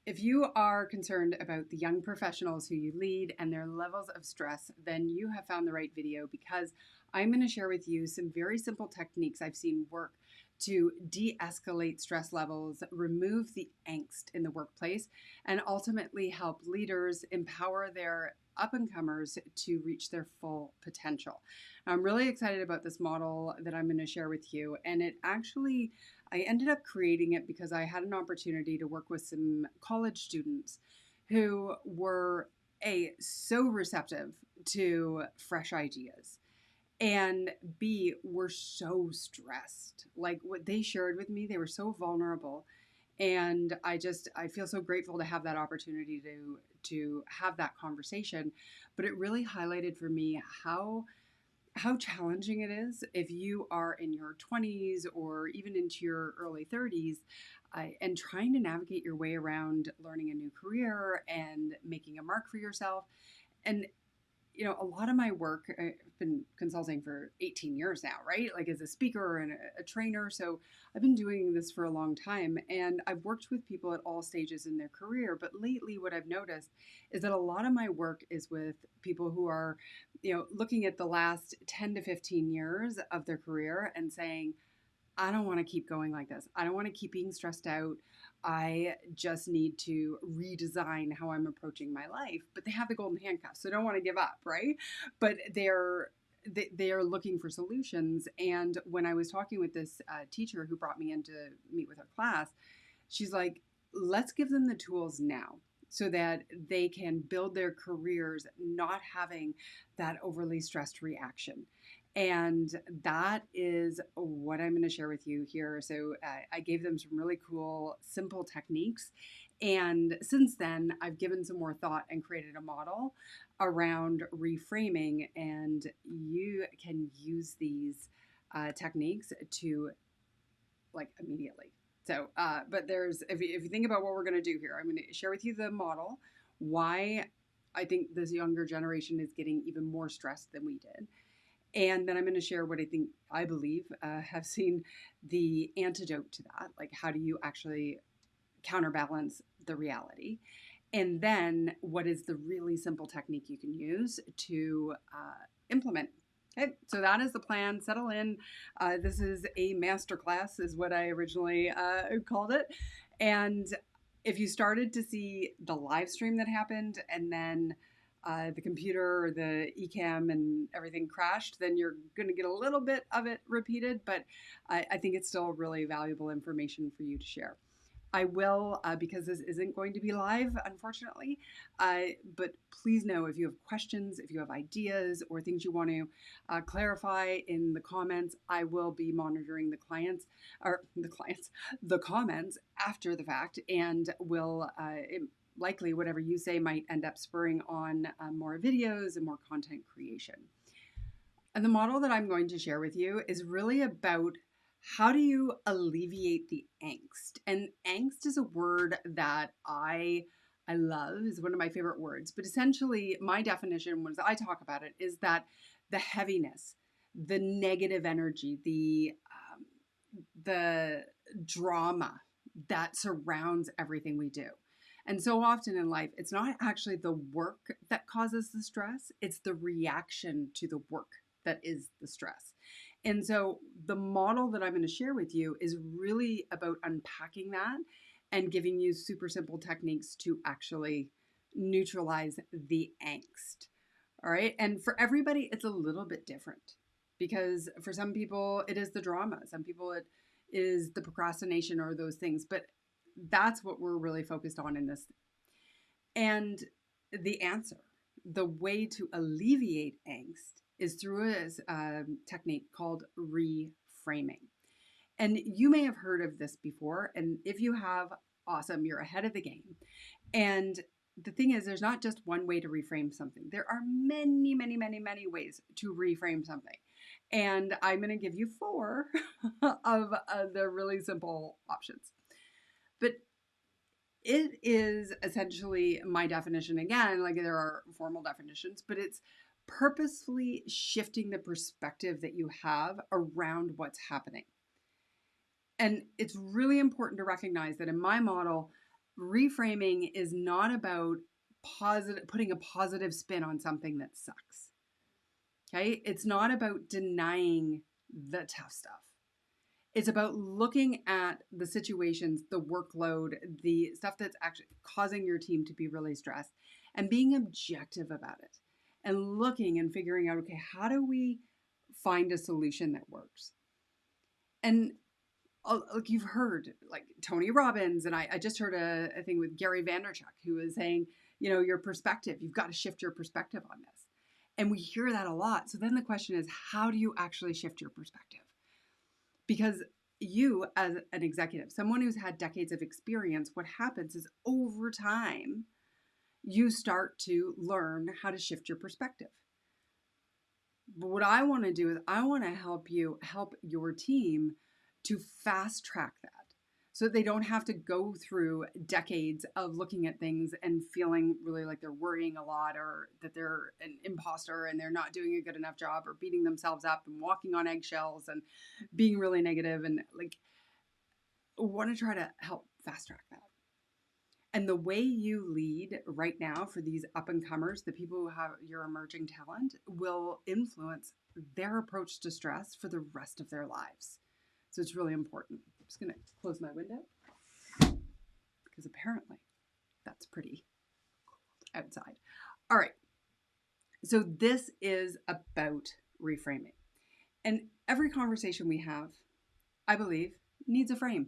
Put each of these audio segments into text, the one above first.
If you are concerned about the young professionals who you lead and their levels of stress, then you have found the right video, because I'm going to share with you some very simple techniques I've seen work to de-escalate stress levels, remove the angst in the workplace, and ultimately help leaders empower their up-and-comers to reach their full potential. I'm really excited about this model that I'm going to share with you, and I ended up creating it because I had an opportunity to work with some college students who were so receptive to fresh ideas, and B, were so stressed. Like, what they shared with me, they were so vulnerable. And I feel so grateful to have that opportunity to have that conversation. But it really highlighted for me how challenging it is if you are in your 20s or even into your early 30s, and trying to navigate your way around learning a new career and making a mark for yourself. And a lot of my work, I've been consulting for 18 years now, right? Like, as a speaker and a trainer. So I've been doing this for a long time, and I've worked with people at all stages in their career. But lately, what I've noticed is that a lot of my work is with people who are, looking at the last 10 to 15 years of their career and saying, I don't want to keep going like this. I don't want to keep being stressed out. I just need to redesign how I'm approaching my life. But they have the golden handcuffs, so don't want to give up, right? But they are looking for solutions. And when I was talking with this teacher who brought me in to meet with her class, she's like, let's give them the tools now so that they can build their careers not having that overly stressed reaction. And that is what I'm going to share with you here. So I gave them some really cool, simple techniques. And since then, I've given some more thought and created a model around reframing. And you can use these techniques to, like, immediately. So, but if you think about what we're going to do here, I'm going to share with you the model, why I think this younger generation is getting even more stressed than we did. And then I'm going to share what I believe, have seen the antidote to that. Like, how do you actually counterbalance the reality? And then what is the really simple technique you can use to implement? Okay, so that is the plan. Settle in. This is a masterclass, is what I originally called it. And if you started to see the live stream that happened and then the computer or the eCam and everything crashed, then you're going to get a little bit of it repeated. But I think it's still really valuable information for you to share. I will, because this isn't going to be live, unfortunately. But please know, if you have questions, if you have ideas or things you want to clarify in the comments, I will be monitoring the comments after the fact, and will likely whatever you say might end up spurring on more videos and more content creation. And the model that I'm going to share with you is really about how do you alleviate the angst? And angst is a word that I love, is one of my favorite words. But essentially, my definition, when I talk about it, is that the heaviness, the negative energy, the drama that surrounds everything we do. And so often in life, it's not actually the work that causes the stress, it's the reaction to the work that is the stress. And so the model that I'm going to share with you is really about unpacking that and giving you super simple techniques to actually neutralize the angst. All right. And for everybody, it's a little bit different, because for some people, it is the drama. Some people, it is the procrastination or those things. But that's what we're really focused on in this. And the answer, the way to alleviate angst, is through a technique called reframing. And you may have heard of this before. And if you have, awesome, you're ahead of the game. And the thing is, there's not just one way to reframe something. There are many, many, many, many ways to reframe something. And I'm going to give you 4 of the really simple options. But it is essentially my definition. Again, like, there are formal definitions, but it's purposefully shifting the perspective that you have around what's happening. And it's really important to recognize that in my model, reframing is not about putting a positive spin on something that sucks. Okay? It's not about denying the tough stuff. It's about looking at the situations, the workload, the stuff that's actually causing your team to be really stressed, and being objective about it and looking and figuring out, okay, how do we find a solution that works? And like you've heard, like Tony Robbins, and I just heard a thing with Gary Vaynerchuk, who was saying, your perspective, you've got to shift your perspective on this. And we hear that a lot. So then the question is, how do you actually shift your perspective? Because you, as an executive, someone who's had decades of experience, what happens is over time, you start to learn how to shift your perspective. But what I want to do is I want to help your team to fast track that so that they don't have to go through decades of looking at things and feeling really like they're worrying a lot, or that they're an imposter and they're not doing a good enough job, or beating themselves up and walking on eggshells and being really negative. And like, want to try to help fast track that. And the way you lead right now for these up and comers, the people who have your emerging talent, will influence their approach to stress for the rest of their lives. So it's really important. I'm just going to close my window because apparently that's pretty cold outside. All right. So this is about reframing. And every conversation we have, I believe, needs a frame.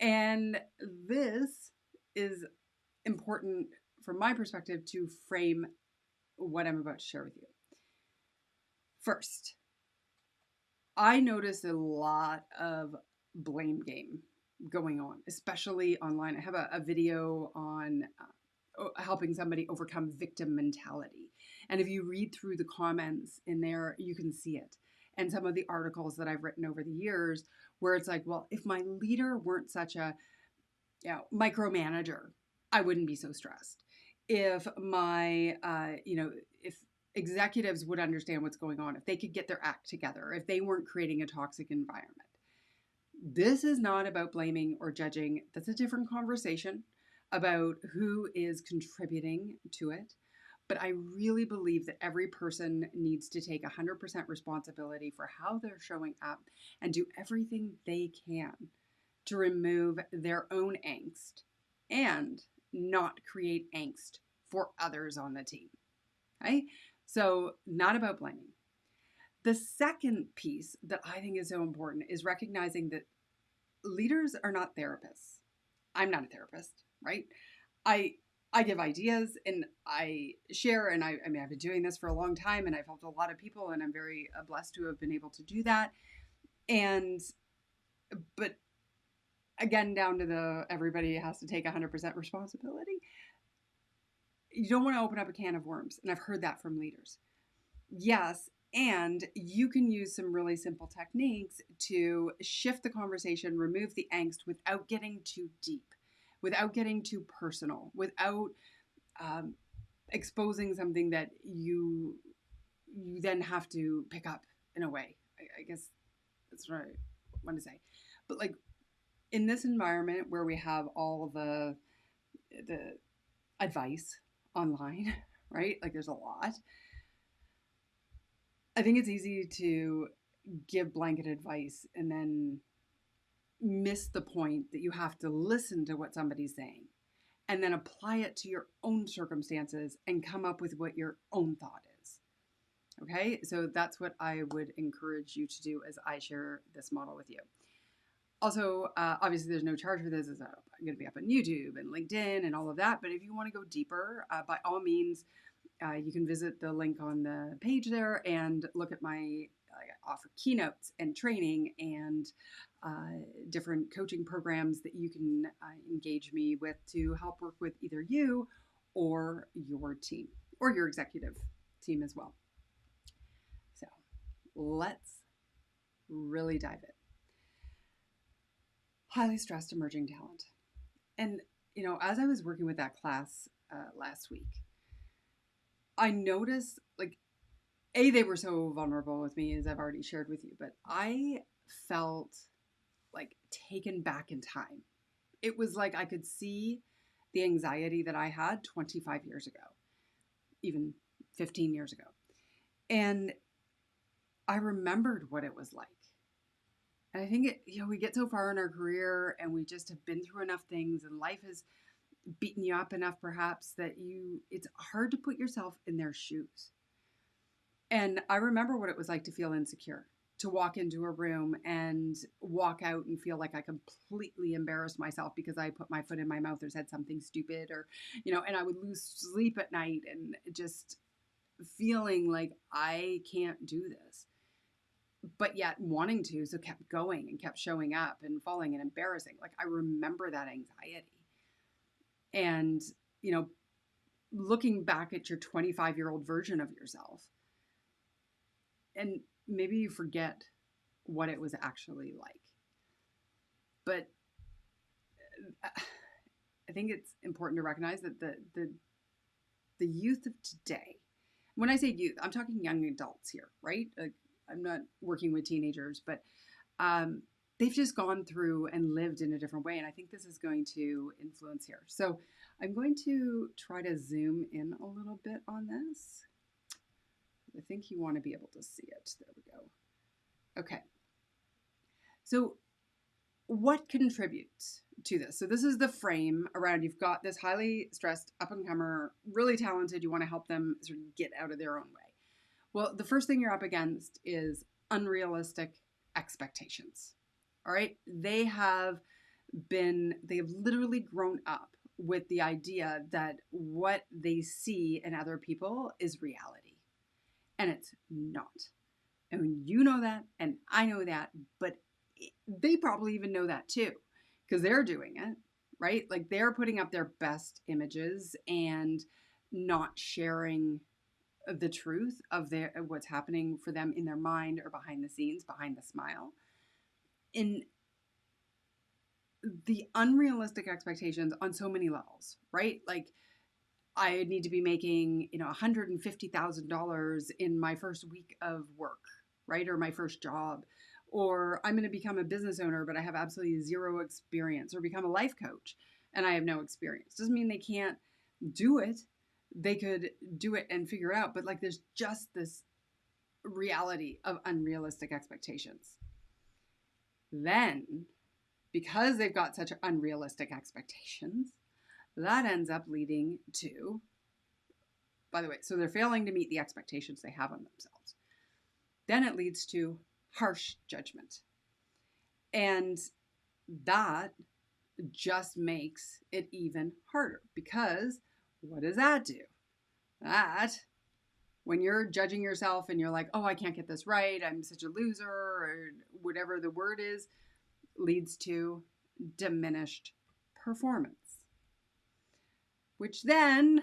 And this is important from my perspective to frame what I'm about to share with you. First, I notice a lot of blame game going on, especially online. I have a video on helping somebody overcome victim mentality. And if you read through the comments in there, you can see it. And some of the articles that I've written over the years where it's like, well, if my leader weren't such a micromanager, I wouldn't be so stressed. If my, if executives would understand what's going on, if they could get their act together, if they weren't creating a toxic environment. This is not about blaming or judging. That's a different conversation about who is contributing to it. But I really believe that every person needs to take 100% responsibility for how they're showing up and do everything they can to remove their own angst and not create angst for others on the team. Okay? So not about blaming. The second piece that I think is so important is recognizing that leaders are not therapists. I'm not a therapist, right? I give ideas and I share, and I mean, I've been doing this for a long time and I've helped a lot of people, and I'm very blessed to have been able to do that. But again, down to everybody has to take 100% responsibility. You don't want to open up a can of worms. And I've heard that from leaders. Yes. And you can use some really simple techniques to shift the conversation, remove the angst without getting too deep, without getting too personal, without exposing something that you then have to pick up in a way. I guess that's what I want to say. But like in this environment where we have all the advice online, right? Like there's a lot. I think it's easy to give blanket advice and then miss the point that you have to listen to what somebody's saying and then apply it to your own circumstances and come up with what your own thought is. Okay, so that's what I would encourage you to do as I share this model with you. Also, obviously there's no charge for this. It's going to be up on YouTube and LinkedIn and all of that. But if you want to go deeper, by all means, you can visit the link on the page there and look at I offer keynotes and training and different coaching programs that you can engage me with to help work with either you or your team or your executive team as well. So let's really dive in. Highly stressed emerging talent. And, as I was working with that class last week, I noticed they were so vulnerable with me, as I've already shared with you, but I felt like taken back in time. It was like I could see the anxiety that I had 25 years ago, even 15 years ago. And I remembered what it was like. And I think we get so far in our career and we just have been through enough things and life has beaten you up enough perhaps that it's hard to put yourself in their shoes. And I remember what it was like to feel insecure, to walk into a room and walk out and feel like I completely embarrassed myself because I put my foot in my mouth or said something stupid, or, and I would lose sleep at night and just feeling like I can't do this, but yet wanting to. So kept going and kept showing up and falling and embarrassing. Like I remember that anxiety. And, looking back at your 25-year-old version of yourself, and maybe you forget what it was actually like. But I think it's important to recognize that the youth of today, when I say youth, I'm talking young adults here, right? I'm not working with teenagers, but they've just gone through and lived in a different way. And I think this is going to influence here. So I'm going to try to zoom in a little bit on this. I think you want to be able to see it. There we go. Okay. So what contributes to this? So this is the frame around, you've got this highly stressed up-and-comer, really talented. You want to help them sort of get out of their own way. Well, the first thing you're up against is unrealistic expectations. All right. They have literally grown up with the idea that what they see in other people is reality. And it's not. And you know that, and I know that, but they probably even know that too, because they're doing it, right? Like they're putting up their best images and not sharing the truth of what's happening for them in their mind or behind the scenes, behind the smile. In the unrealistic expectations on so many levels, right? Like I need to be making, $150,000 in my first week of work, right? Or my first job. Or I'm going to become a business owner, but I have absolutely zero experience, or become a life coach and I have no experience. Doesn't mean they can't do it. They could do it and figure it out. But like there's just this reality of unrealistic expectations. Then, because they've got such unrealistic expectations, that ends up leading to, by the way, so they're failing to meet the expectations they have on themselves. Then it leads to harsh judgment. And that just makes it even harder, because what does that do? That, when you're judging yourself and you're like, oh, I can't get this right, I'm such a loser, or whatever the word is, leads to diminished performance. Which then,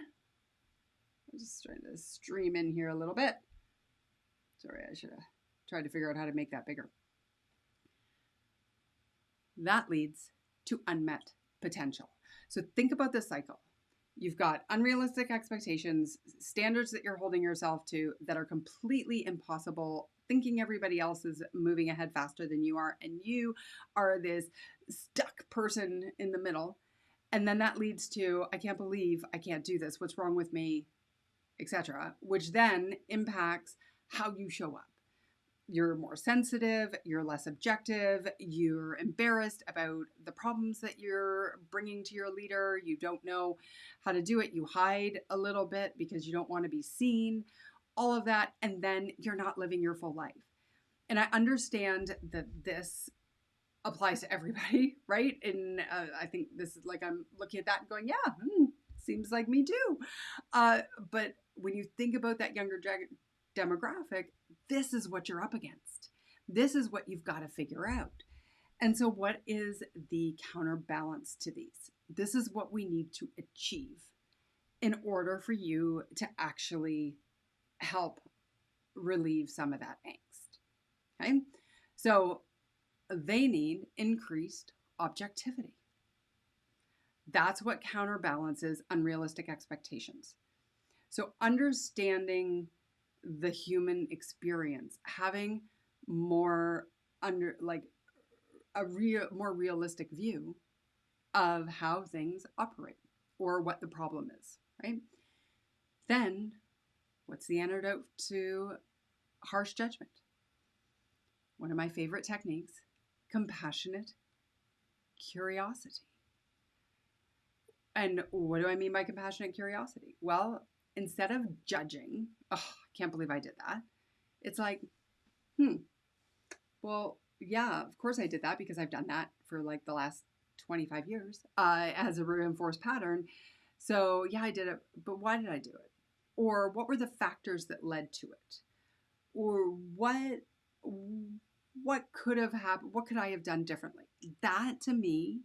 I'm just trying to stream in here a little bit. Sorry, I should have tried to figure out how to make that bigger. That leads to unmet potential. So think about this cycle. You've got unrealistic expectations, standards that you're holding yourself to that are completely impossible, thinking everybody else is moving ahead faster than you are, and you are this stuck person in the middle. And then that leads to, I can't believe I can't do this. What's wrong with me, etc., which then impacts how you show up. You're more sensitive, you're less objective, you're embarrassed about the problems that you're bringing to your leader, you don't know how to do it, you hide a little bit because you don't want to be seen, all of that, and then you're not living your full life. And I understand that this applies to everybody, right? And I think this is like, I'm looking at that and going, yeah, seems like me too. But when you think about that younger demographic, this is what you're up against. This is what you've got to figure out. And so what is the counterbalance to these? This is what we need to achieve in order for you to actually help relieve some of that angst. Okay? So they need increased objectivity. That's what counterbalances unrealistic expectations. So understanding the human experience, having more more realistic view of how things operate or what the problem is, right? Then what's the antidote to harsh judgment? One of my favorite techniques, compassionate curiosity. And what do I mean by compassionate curiosity? Well, instead of judging, oh, I can't believe I did that. It's like, well, yeah, of course I did that because I've done that for like the last 25 years as a reinforced pattern. So yeah, I did it, but why did I do it? Or what were the factors that led to it? Or what could have happened? What could I have done differently? That to me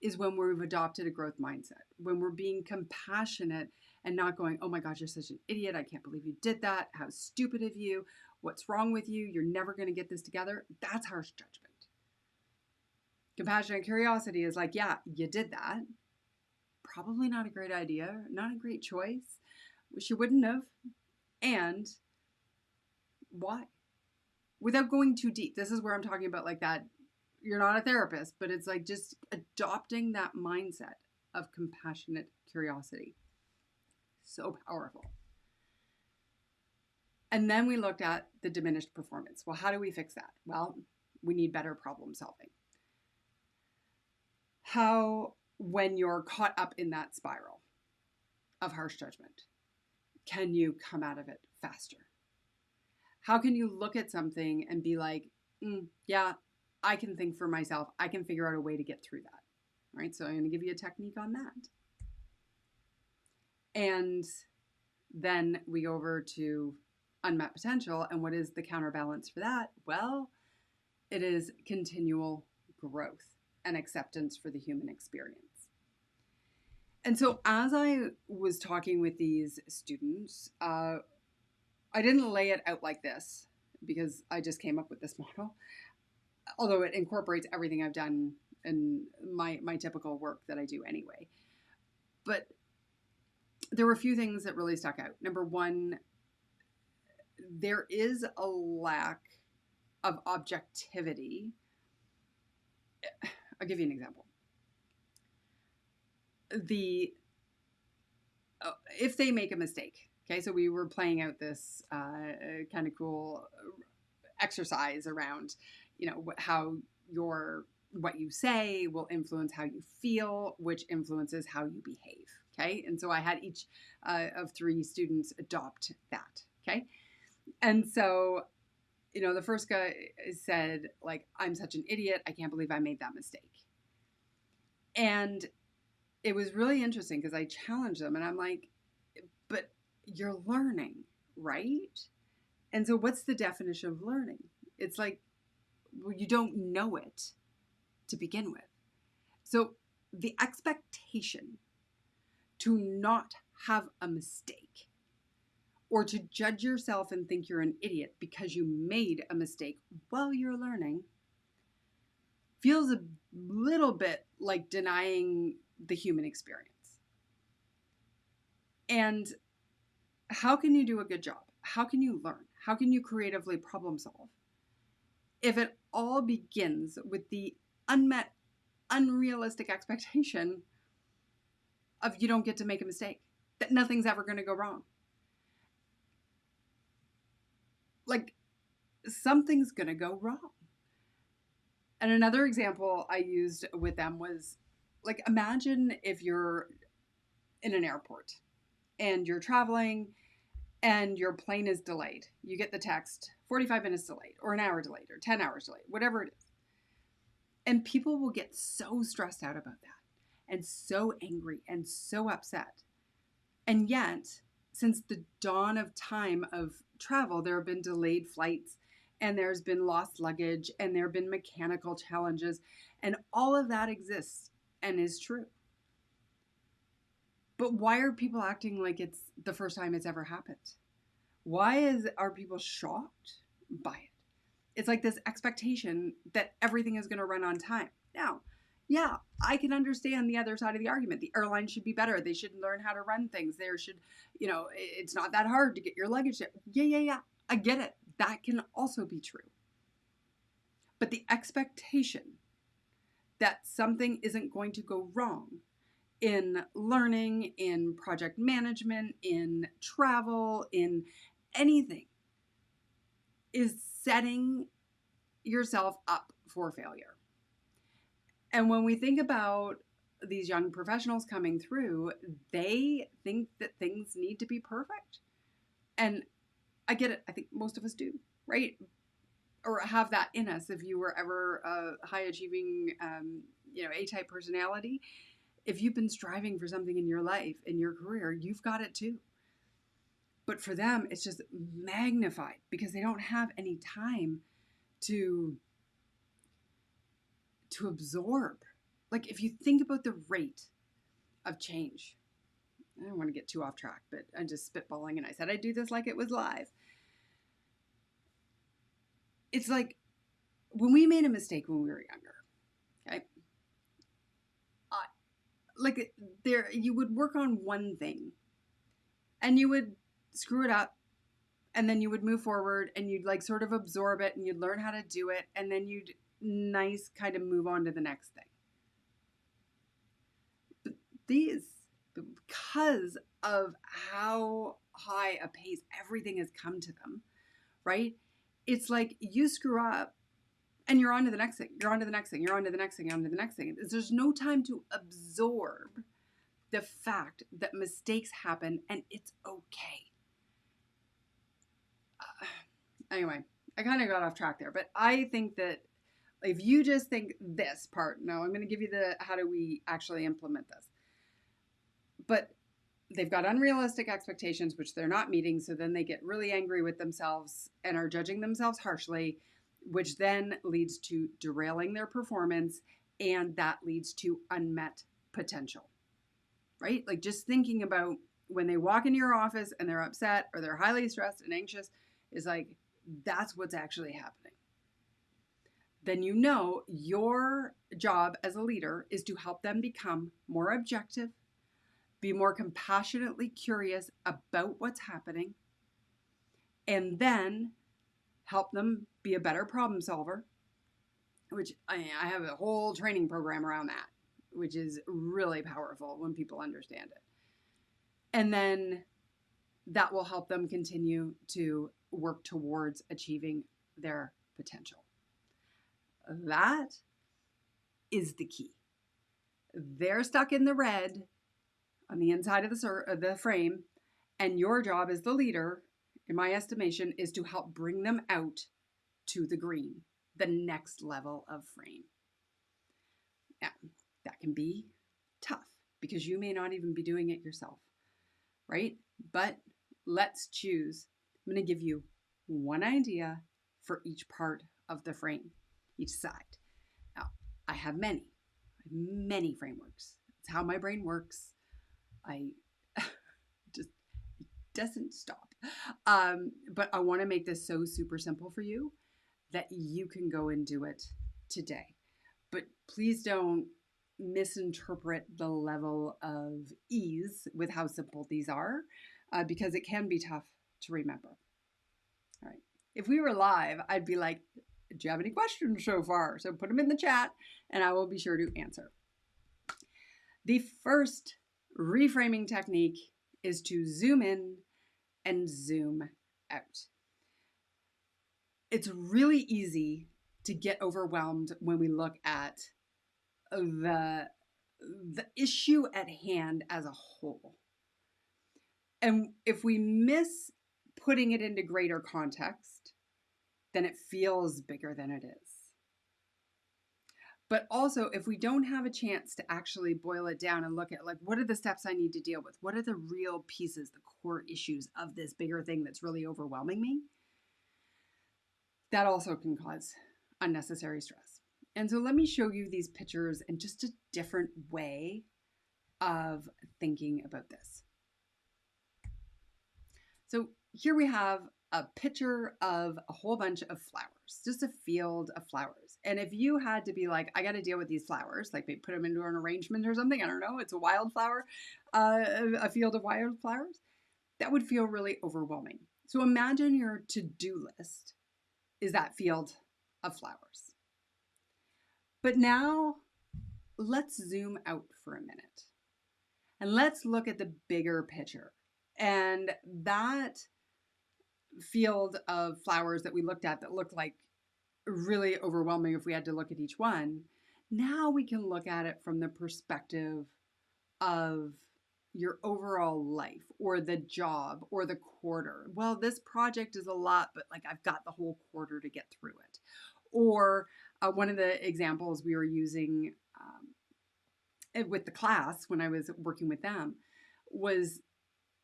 is when we've adopted a growth mindset, when we're being compassionate and not going, oh my gosh, you're such an idiot. I can't believe you did that. How stupid of you. What's wrong with you? You're never going to get this together. That's harsh judgment. Compassionate curiosity is like, yeah, you did that. Probably not a great idea, not a great choice. Wish you wouldn't have. And why? Without going too deep. This is where I'm talking about like that. You're not a therapist, but it's like just adopting that mindset of compassionate curiosity. So powerful. And then we looked at the diminished performance. Well, how do we fix that? Well, we need better problem solving. How, when you're caught up in that spiral of harsh judgment, can you come out of it faster? How can you look at something and be like, yeah, I can think for myself. I can figure out a way to get through that. All right, so I'm going to give you a technique on that. And then we go over to unmet potential. And what is the counterbalance for that? Well, it is continual growth and acceptance for the human experience. And so as I was talking with these students, I didn't lay it out like this because I just came up with this model, although it incorporates everything I've done in my typical work that I do anyway. But there were a few things that really stuck out. Number one, there is a lack of objectivity. I'll give you an example. If they make a mistake, okay, so we were playing out this kind of cool exercise around, how what you say will influence how you feel, which influences how you behave. Okay. And so I had each of 3 students adopt that. Okay. And so, the first guy said, like, I'm such an idiot. I can't believe I made that mistake. And it was really interesting because I challenged them and I'm like, but you're learning, right? And so what's the definition of learning? It's like, well, you don't know it to begin with. So the expectation to not have a mistake or to judge yourself and think you're an idiot because you made a mistake while you're learning feels a little bit like denying the human experience. And how can you do a good job? How can you learn? How can you creatively problem solve if it all begins with the unmet, unrealistic expectation of you don't get to make a mistake, that nothing's ever going to go wrong? Like, something's going to go wrong. And another example I used with them was, like, imagine if you're in an airport and you're traveling and your plane is delayed. You get the text, 45 minutes delayed, or an hour delayed, or 10 hours delayed, whatever it is. And people will get so stressed out about that and so angry and so upset. And yet, since the dawn of time of travel, there have been delayed flights and there's been lost luggage and there have been mechanical challenges, and all of that exists and is true. But why are people acting like it's the first time it's ever happened? Why are people shocked by it? It's like this expectation that everything is going to run on time. Now, yeah, I can understand the other side of the argument. The airline should be better. They should learn how to run things. There should, it's not that hard to get your luggage there. Yeah. I get it. That can also be true. But the expectation that something isn't going to go wrong in learning, in project management, in travel, in anything, is setting yourself up for failure. And when we think about these young professionals coming through, they think that things need to be perfect. And I get it. I think most of us do, right? Or have that in us. If you were ever a high achieving, A-type personality, if you've been striving for something in your life, in your career, you've got it too. But for them, it's just magnified because they don't have any time to absorb. Like if you think about the rate of change, I don't want to get too off track, but I'm just spitballing, and I said I'd do this like it was live. It's like when we made a mistake when we were younger, okay? Like there, you would work on one thing and you would screw it up, and then you would move forward and you'd like sort of absorb it and you'd learn how to do it, and then you'd nice kind of move on to the next thing. But these, because of how high a pace everything has come to them, right? It's like you screw up and you're on to the next thing. You're on to the next thing. You're on to the next thing. You're on to the next thing. There's no time to absorb the fact that mistakes happen and it's okay. Anyway, I kind of got off track there, but I think that if you just think this part, now I'm going to give you the how do we actually implement this. But they've got unrealistic expectations, which they're not meeting. So then they get really angry with themselves and are judging themselves harshly, which then leads to derailing their performance. And that leads to unmet potential, right? Like just thinking about when they walk into your office and they're upset or they're highly stressed and anxious is like, that's what's actually happening. Then you know your job as a leader is to help them become more objective, be more compassionately curious about what's happening, and then help them be a better problem solver, which I have a whole training program around that, which is really powerful when people understand it. And then that will help them continue to work towards achieving their potential. That is the key. They're stuck in the red on the inside of the frame, and your job as the leader, in my estimation, is to help bring them out to the green, the next level of frame. Now, that can be tough because you may not even be doing it yourself, right? But let's choose. I'm going to give you one idea for each part of the frame, each side. Now, I have many frameworks. It's how my brain works. It doesn't stop. But I want to make this so super simple for you that you can go and do it today. But please don't misinterpret the level of ease with how simple these are, because it can be tough to remember. All right. If we were live, I'd be like, do you have any questions so far? So put them in the chat and I will be sure to answer. The first reframing technique is to zoom in and zoom out. It's really easy to get overwhelmed when we look at the issue at hand as a whole. And if we miss putting it into greater context, then it feels bigger than it is. But also, if we don't have a chance to actually boil it down and look at like, what are the steps I need to deal with? What are the real pieces, the core issues of this bigger thing that's really overwhelming me? That also can cause unnecessary stress. And so let me show you these pictures and just a different way of thinking about this. So here we have a picture of a whole bunch of flowers, just a field of flowers. And if you had to be like, I got to deal with these flowers, like maybe put them into an arrangement or something, I don't know, it's a wildflower, a field of wildflowers, that would feel really overwhelming. So imagine your to-do list is that field of flowers. But now let's zoom out for a minute. And let's look at the bigger picture. And that field of flowers that we looked at that looked like really overwhelming if we had to look at each one, now we can look at it from the perspective of your overall life or the job or the quarter. Well, this project is a lot, but like I've got the whole quarter to get through it. Or one of the examples we were using with the class when I was working with them was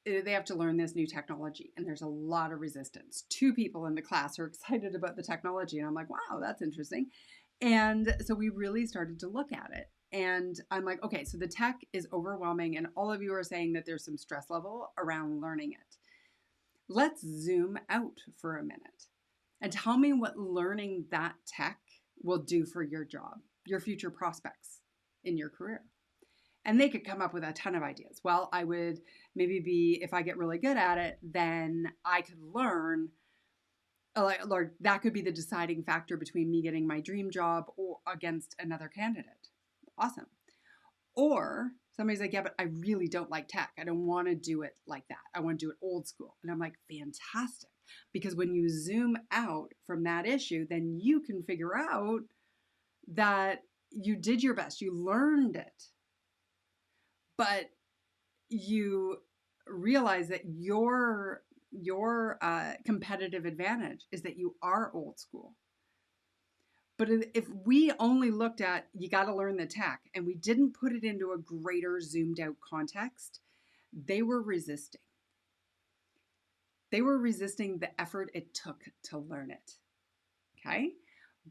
they have to learn this new technology and there's a lot of resistance. Two people in the class are excited about the technology and I'm like, wow, that's interesting. And so we really started to look at it. And I'm like, okay, so the tech is overwhelming and all of you are saying that there's some stress level around learning it. Let's zoom out for a minute and tell me what learning that tech will do for your job, your future prospects in your career. And they could come up with a ton of ideas. Well, I would maybe be, if I get really good at it, then I could learn, or that could be the deciding factor between me getting my dream job or against another candidate. Awesome. Or somebody's like, yeah, but I really don't like tech. I don't want to do it like that. I want to do it old school. And I'm like, fantastic. Because when you zoom out from that issue, then you can figure out that you did your best. You learned it. But you realize that your competitive advantage is that you are old school. But if we only looked at you got to learn the tech and we didn't put it into a greater zoomed out context, they were resisting. They were resisting the effort it took to learn it. Okay?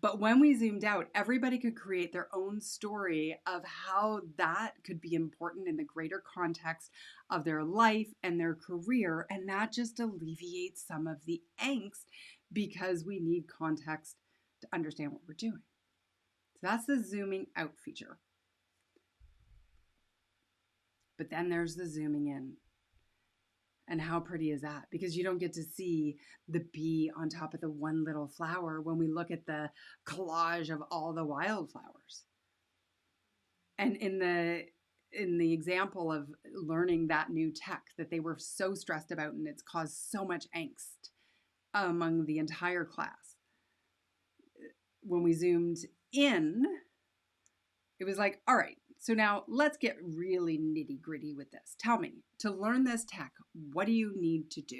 But when we zoomed out, everybody could create their own story of how that could be important in the greater context of their life and their career. And that just alleviates some of the angst because we need context to understand what we're doing. So that's the zooming out feature. But then there's the zooming in. And how pretty is that? Because you don't get to see the bee on top of the one little flower when we look at the collage of all the wildflowers. And in the example of learning that new tech that they were so stressed about and it's caused so much angst among the entire class, when we zoomed in, it was like, all right, so now let's get really nitty gritty with this. Tell me, to learn this tech, what do you need to do?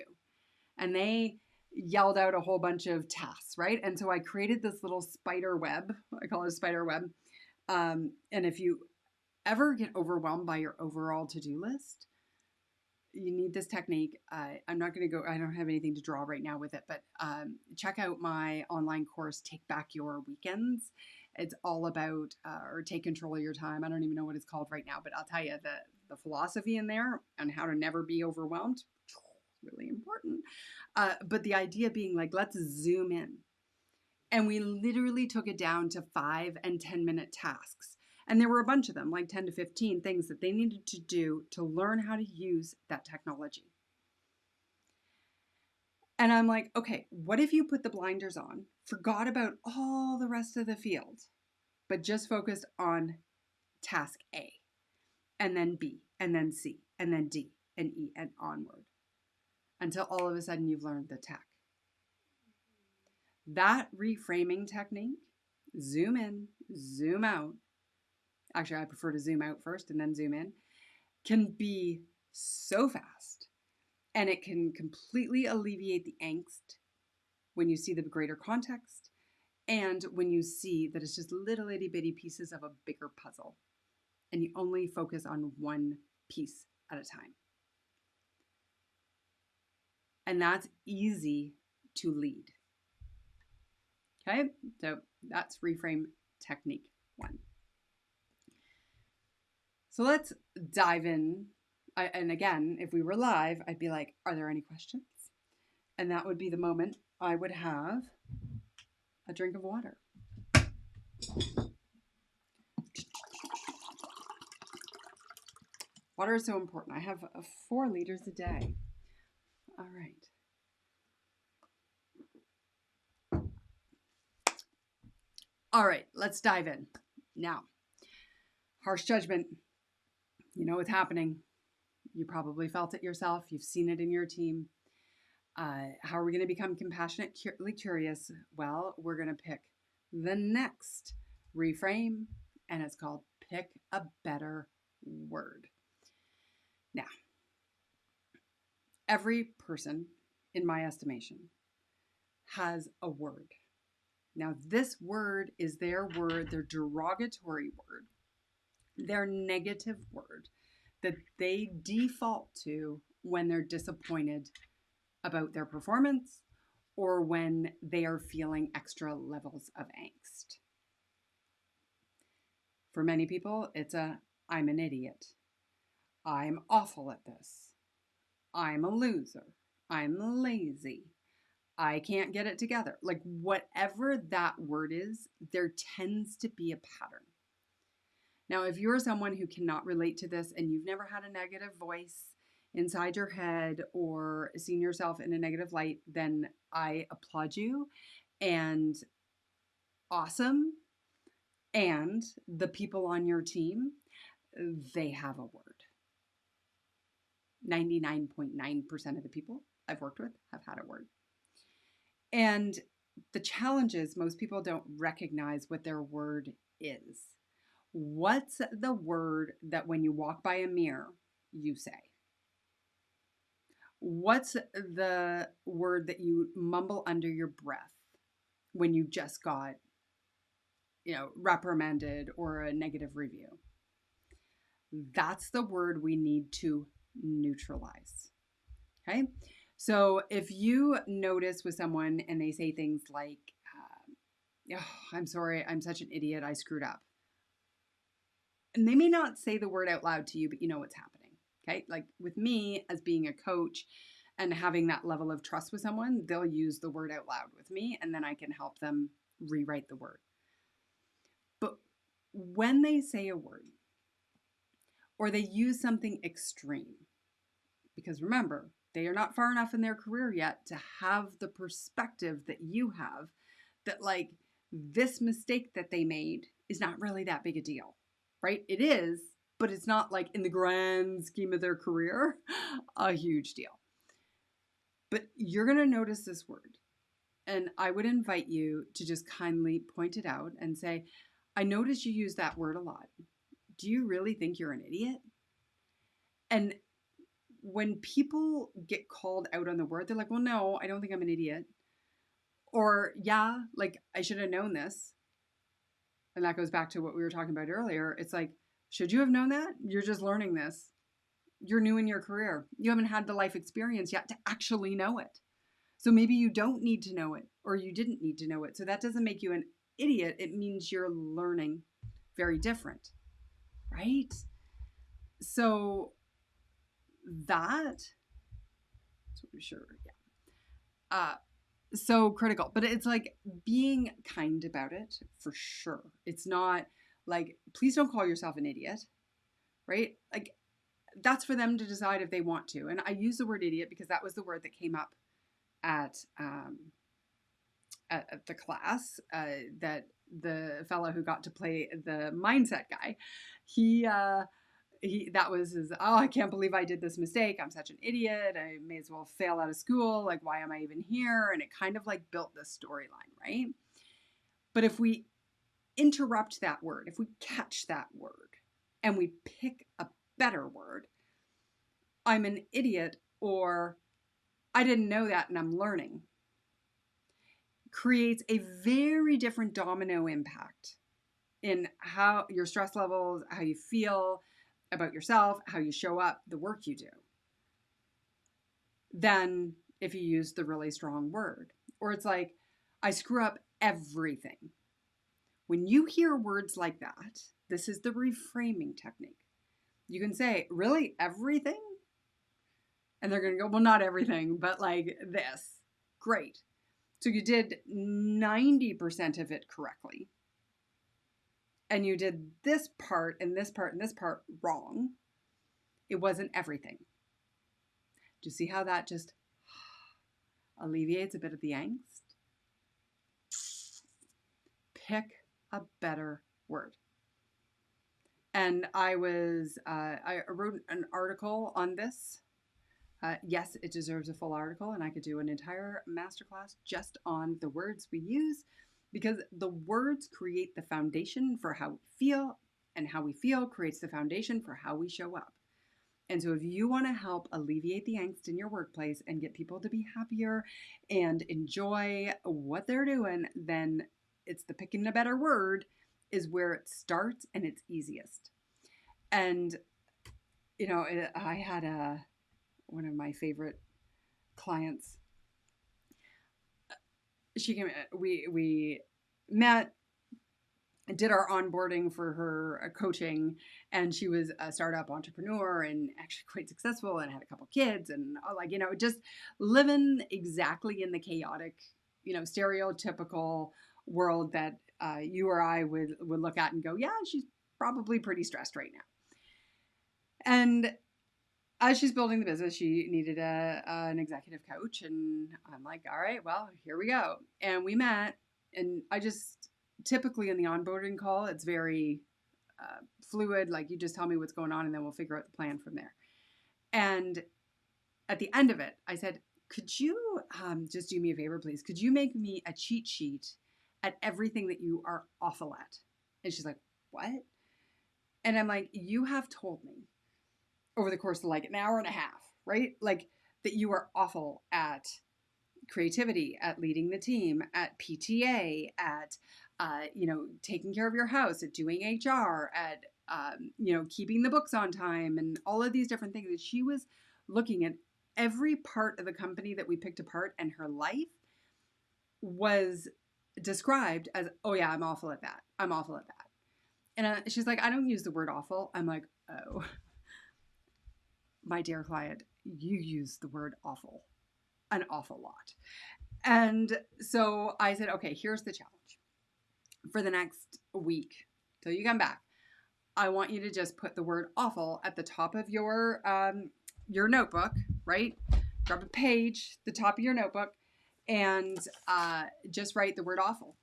And they yelled out a whole bunch of tasks, right? And so I created this little spider web. I call it a spider web. And if you ever get overwhelmed by your overall to-do list, you need this technique. I'm not going to go, I don't have anything to draw right now with it, but check out my online course, Take Back Your Weekends. It's all about, or take control of your time. I don't even know what it's called right now, but I'll tell you the philosophy in there on how to never be overwhelmed, really important. But the idea being like, let's zoom in. And we literally took it down to 5 and 10-minute tasks. And there were a bunch of them, like 10 to 15 things that they needed to do to learn how to use that technology. And I'm like, okay, what if you put the blinders on, forgot about all the rest of the field, but just focused on task A, and then B, and then C, and then D, and E, and onward, until all of a sudden you've learned the tech. That reframing technique, zoom in, zoom out, actually I prefer to zoom out first and then zoom in, can be so fast. And it can completely alleviate the angst when you see the greater context and when you see that it's just little itty bitty pieces of a bigger puzzle and you only focus on one piece at a time. And that's easy to lead. Okay, so that's reframe technique 1. So let's dive in. And again, if we were live, I'd be like, are there any questions? And that would be the moment I would have a drink of water. Water is so important. I have 4 liters a day. All right. All right, let's dive in. Now, harsh judgment. You know what's happening. You probably felt it yourself. You've seen it in your team. How are we going to become compassionately curious? Well, we're going to pick the next reframe, and it's called pick a better word. Now, every person, in my estimation, has a word. Now, this word is their word, their derogatory word, their negative word that they default to when they're disappointed about their performance or when they are feeling extra levels of angst. For many people, it's I'm an idiot. I'm awful at this. I'm a loser. I'm lazy. I can't get it together. Like whatever that word is, there tends to be a pattern. Now, if you're someone who cannot relate to this and you've never had a negative voice inside your head or seen yourself in a negative light, then I applaud you and awesome. And the people on your team, they have a word. 99.9% of the people I've worked with have had a word. And the challenge is most people don't recognize what their word is. What's the word that when you walk by a mirror, you say? What's the word that you mumble under your breath when you just got, reprimanded or a negative review? That's the word we need to neutralize. Okay? So if you notice with someone and they say things like, oh, I'm sorry, I'm such an idiot, I screwed up. And they may not say the word out loud to you, but you know what's happening. Okay? Like with me as being a coach and having that level of trust with someone, they'll use the word out loud with me and then I can help them rewrite the word. But when they say a word or they use something extreme, because remember, they are not far enough in their career yet to have the perspective that you have that like this mistake that they made is not really that big a deal, right? It is, but it's not like in the grand scheme of their career, a huge deal. But you're going to notice this word. And I would invite you to just kindly point it out and say, I notice you use that word a lot. Do you really think you're an idiot? And when people get called out on the word, they're like, well, no, I don't think I'm an idiot. Or, yeah, like I should have known this. And that goes back to what we were talking about earlier. It's like, should you have known that? You're just learning this. You're new in your career. You haven't had the life experience yet to actually know it. So maybe you don't need to know it or you didn't need to know it. So that doesn't make you an idiot. It means you're learning very different, right? So that's sure, yeah. So critical, but it's like being kind about it for sure. It's not like, please don't call yourself an idiot, right? Like that's for them to decide if they want to. And I use the word idiot because that was the word that came up at the class that the fellow who got to play the mindset guy, he that was his, oh, I can't believe I did this mistake. I'm such an idiot. I may as well fail out of school. Like, why am I even here? And it kind of like built this storyline, right? But if we interrupt that word, if we catch that word and we pick a better word, I'm an idiot, or I didn't know that and I'm learning, creates a very different domino impact in how your stress levels, how you feel about yourself, how you show up, the work you do, than if you use the really strong word. Or it's like, I screw up everything. When you hear words like that, this is the reframing technique. You can say, really, everything? And they're going to go, well, not everything, but like this. Great. So you did 90% of it correctly. And you did this part and this part and this part wrong. It wasn't everything. Do you see how that just alleviates a bit of the angst? Pick a better word. And I wrote an article on this. Yes, it deserves a full article, and I could do an entire masterclass just on the words we use, because the words create the foundation for how we feel, and how we feel creates the foundation for how we show up. And so if you want to help alleviate the angst in your workplace and get people to be happier and enjoy what they're doing, then it's the picking a better word is where it starts, and it's easiest. And, you know, I had one of my favorite clients. She came, we met, did our onboarding for her coaching, and she was a startup entrepreneur and actually quite successful and had a couple kids and just living exactly in the chaotic, stereotypical world that you or I would look at and go, yeah, she's probably pretty stressed right now. And as she's building the business, she needed an executive coach, and I'm like, all right, well, here we go. And we met, and typically in the onboarding call, it's very fluid. Like, you just tell me what's going on, and then we'll figure out the plan from there. And at the end of it, I said, could you just do me a favor, please? Could you make me a cheat sheet at everything that you are awful at? And she's like, what? And I'm like, you have told me over the course of like an hour and a half, right? Like, that you are awful at creativity, at leading the team, at PTA, at, taking care of your house, at doing HR, at, keeping the books on time, and all of these different things. And she was looking at every part of the company that we picked apart, and her life was described as, oh yeah, I'm awful at that. I'm awful at that. And she's like, I don't use the word awful. I'm like, oh, my dear client, you use the word awful an awful lot. And so I said, okay, here's the challenge. For the next week, till you come back, I want you to just put the word awful at the top of your notebook, right? Grab a page, the top of your notebook, and just write the word awful.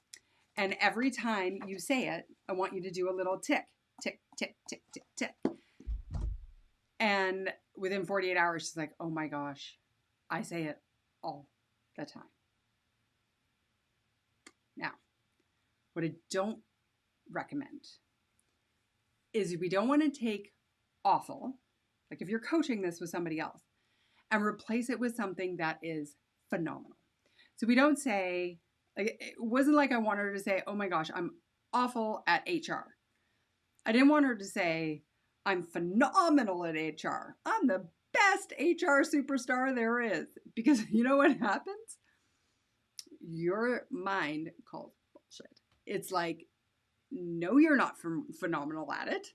And every time you say it, I want you to do a little tick, tick, tick, tick, tick, tick. And within 48 hours, she's like, oh my gosh, I say it all the time. Now, what I don't recommend is we don't want to take awful, like if you're coaching this with somebody else, and replace it with something that is phenomenal. So we don't say, like, it wasn't like I wanted her to say, oh my gosh, I'm awful at HR. I didn't want her to say, I'm phenomenal at HR. I'm the best HR superstar there is. Because you know what happens? Your mind calls bullshit. It's like, no, you're not phenomenal at it.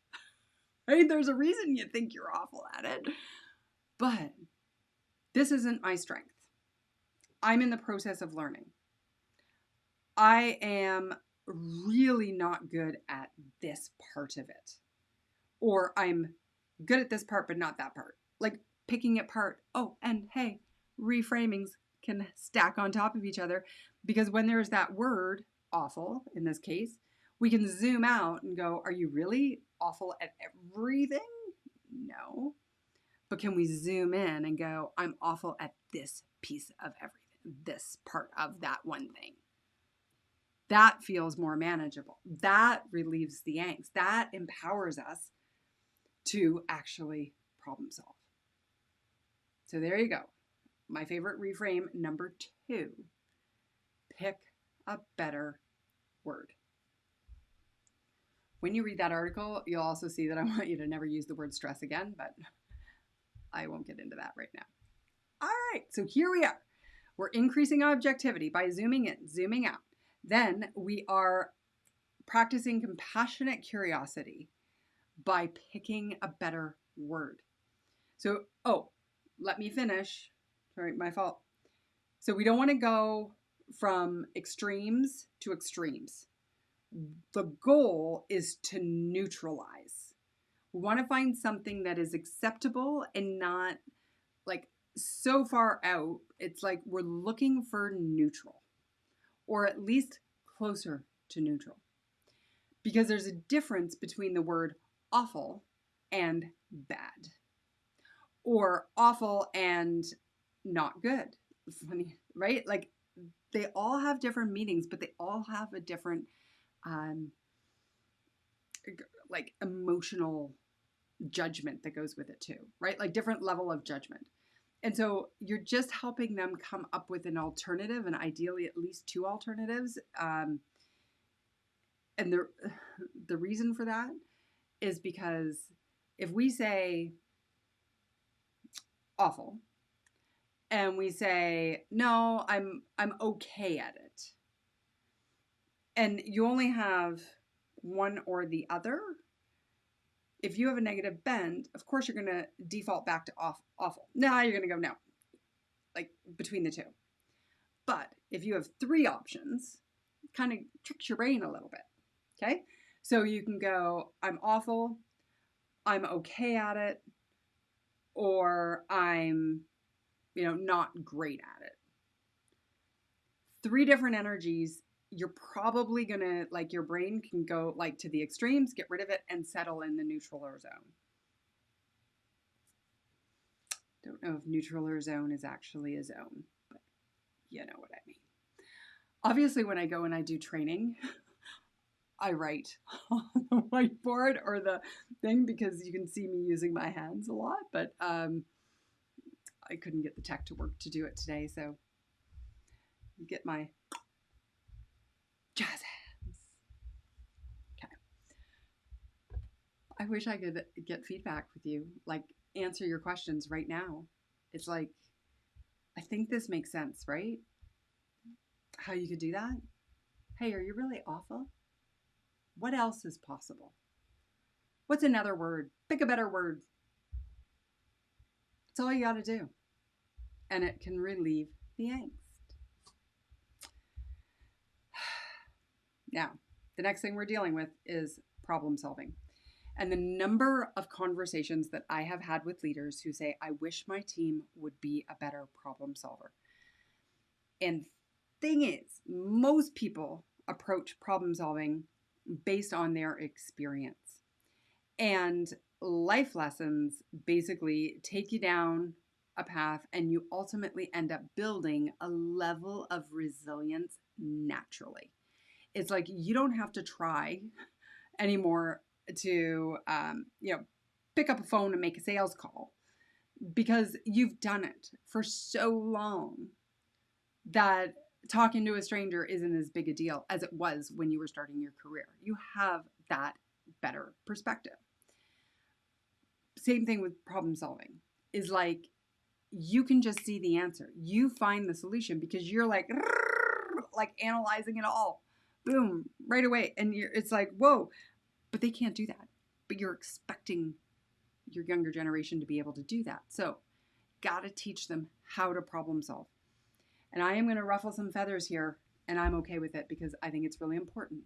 Right? There's a reason you think you're awful at it. But this isn't my strength. I'm in the process of learning. I am really not good at this part of it. Or I'm good at this part, but not that part. Like picking it apart. Oh, and hey, reframings can stack on top of each other, because when there's that word, awful, in this case, we can zoom out and go, are you really awful at everything? No. But can we zoom in and go, I'm awful at this piece of everything, this part of that one thing? That feels more manageable. That relieves the angst. That empowers us to actually problem solve. So there you go. My favorite reframe number 2. Pick a better word. When you read that article, you'll also see that I want you to never use the word stress again, but I won't get into that right now. All right, so here we are. We're increasing objectivity by zooming in, zooming out. Then we are practicing compassionate curiosity by picking a better word. So, let me finish. Sorry, my fault. So we don't want to go from extremes to extremes. The goal is to neutralize. We want to find something that is acceptable and not like so far out. It's like we're looking for neutral, or at least closer to neutral. Because there's a difference between the word awful and bad, or awful and not good. Funny, right? Like they all have different meanings, but they all have a different like emotional judgment that goes with it too, right? Like different level of judgment. And so you're just helping them come up with an alternative, and ideally at least two alternatives. And the reason for that is because if we say awful and we say no, I'm okay at it, and you only have one or the other, if you have a negative bend, of course you're going to default back to awful. Now you're going to go no, like between the two. But if you have three options, it kind of tricks your brain a little bit. Okay. So you can go, I'm awful, I'm okay at it, or I'm, not great at it. Three different energies. You're probably going to, like, your brain can go like to the extremes, get rid of it, and settle in the neutral or zone. Don't know if neutral or zone is actually a zone, but you know what I mean. Obviously, when I go and I do training, I write on the whiteboard or the thing because you can see me using my hands a lot, but I couldn't get the tech to work to do it today, so you get my jazz hands. Okay. I wish I could get feedback with you, like answer your questions right now. It's like, I think this makes sense, right? How you could do that? Hey, are you really awful? What else is possible? What's another word? Pick a better word. That's all you got to do. And it can relieve the angst. Now, the next thing we're dealing with is problem solving. And the number of conversations that I have had with leaders who say, I wish my team would be a better problem solver. And thing is, most people approach problem solving based on their experience. And life lessons basically take you down a path, and you ultimately end up building a level of resilience naturally. It's like you don't have to try anymore to, pick up a phone and make a sales call, because you've done it for so long that talking to a stranger isn't as big a deal as it was when you were starting your career. You have that better perspective. Same thing with problem solving, is like you can just see the answer. You find the solution because you're like analyzing it all. Boom, right away. And it's like, whoa, but they can't do that. But you're expecting your younger generation to be able to do that. So got to teach them how to problem solve. And I am going to ruffle some feathers here, and I'm okay with it because I think it's really important.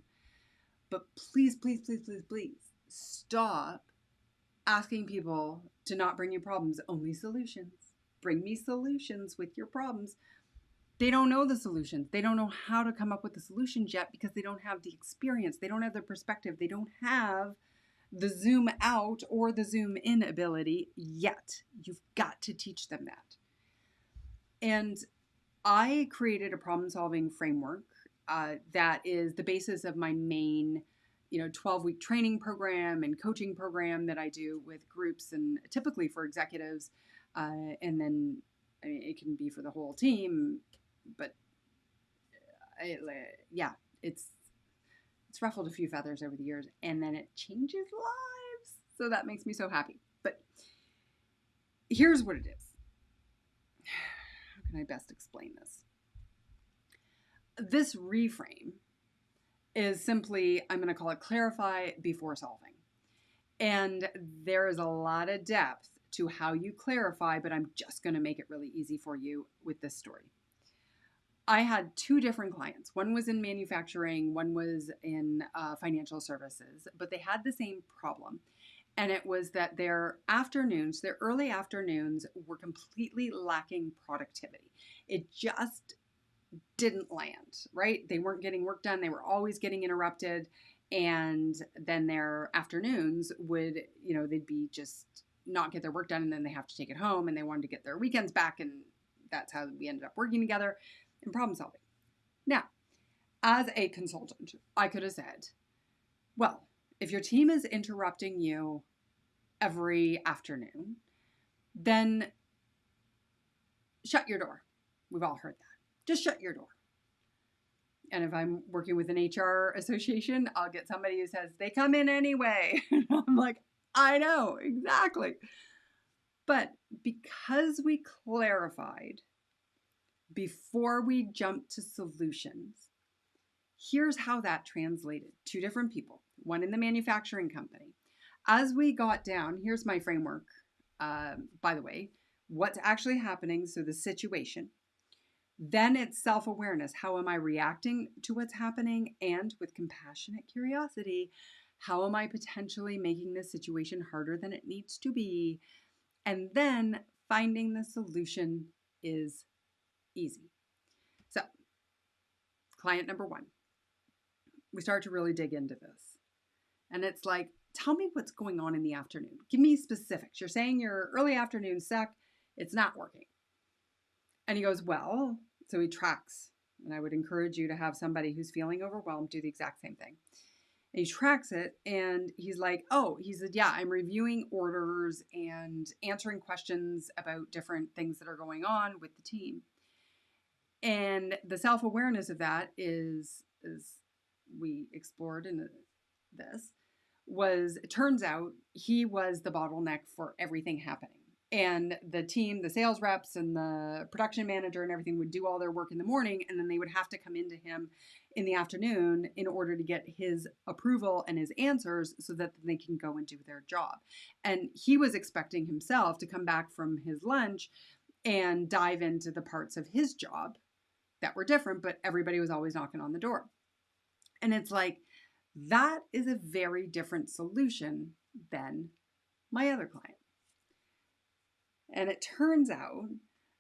But please, please, please, please, please stop asking people to not bring you problems, only solutions. Bring me solutions with your problems. They don't know the solutions. They don't know how to come up with the solutions yet because they don't have the experience. They don't have the perspective. They don't have the zoom out or the zoom in ability yet. You've got to teach them that. And I created a problem-solving framework that is the basis of my main 12-week training program and coaching program that I do with groups, and typically for executives. And then it can be for the whole team, but it's ruffled a few feathers over the years, and then it changes lives. So that makes me so happy. But here's what it is. How can I best explain this? This reframe is simply, I'm going to call it clarify before solving. And there is a lot of depth to how you clarify, but I'm just going to make it really easy for you with this story. I had two different clients. One was in manufacturing, one was in financial services, but they had the same problem. And it was that their early afternoons were completely lacking productivity. It just didn't land, right? They weren't getting work done. They were always getting interrupted. And then their afternoons would, they'd be just not get their work done, and then they have to take it home, and they wanted to get their weekends back. And that's how we ended up working together and problem solving. Now, as a consultant, I could have said, well, if your team is interrupting you every afternoon, then shut your door. We've all heard that. Just shut your door. And if I'm working with an HR association, I'll get somebody who says, they come in anyway. I'm like, I know, exactly. But because we clarified before we jumped to solutions, here's how that translated. 2 different people, one in the manufacturing company. As we got down, here's my framework, by the way, what's actually happening, so the situation. Then it's self-awareness. How am I reacting to what's happening? And with compassionate curiosity, how am I potentially making this situation harder than it needs to be? And then finding the solution is easy. So, client number 1, we start to really dig into this. And it's like, tell me what's going on in the afternoon. Give me specifics. You're saying your early afternoon suck. It's not working. And he goes, well, so he tracks. And I would encourage you to have somebody who's feeling overwhelmed do the exact same thing. And he tracks it, and he's like, he said, yeah, I'm reviewing orders and answering questions about different things that are going on with the team. And the self-awareness of that is we explored in this, was, it turns out he was the bottleneck for everything happening. And the team, the sales reps and the production manager and everything would do all their work in the morning, and then they would have to come into him in the afternoon in order to get his approval and his answers so that they can go and do their job. And he was expecting himself to come back from his lunch and dive into the parts of his job that were different, but everybody was always knocking on the door. And it's like, that is a very different solution than my other client. And it turns out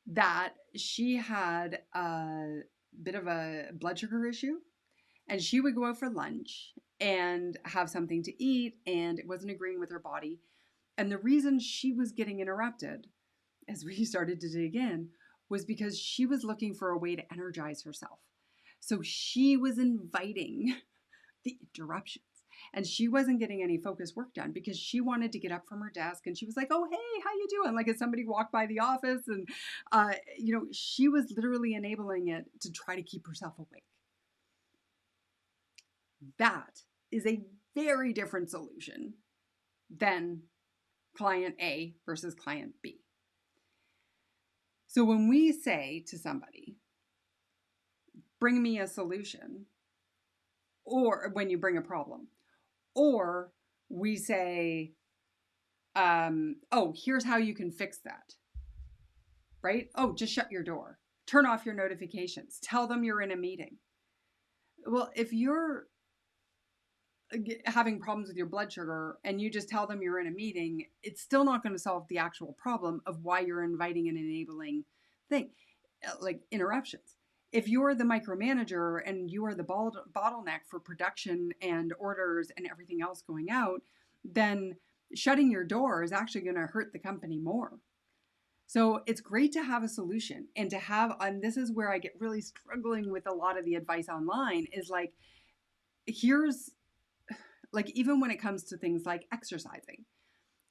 that she had a bit of a blood sugar issue, and she would go out for lunch and have something to eat, and it wasn't agreeing with her body. And the reason she was getting interrupted, as we started to dig in, was because she was looking for a way to energize herself. So she was inviting the interruptions. And she wasn't getting any focused work done because she wanted to get up from her desk, and she was like, oh, hey, how you doing? Like, as somebody walked by the office, and, she was literally enabling it to try to keep herself awake. That is a very different solution than client A versus client B. So when we say to somebody, bring me a solution, or when you bring a problem, or we say, here's how you can fix that, right? Oh, just shut your door. Turn off your notifications. Tell them you're in a meeting. Well, if you're having problems with your blood sugar and you just tell them you're in a meeting, it's still not going to solve the actual problem of why you're inviting an enabling thing, like interruptions. If you're the micromanager and you are the bottleneck for production and orders and everything else going out, then shutting your door is actually going to hurt the company more. So it's great to have a solution, and to have, and this is where I get really struggling with a lot of the advice online, is like, here's, like, even when it comes to things like exercising,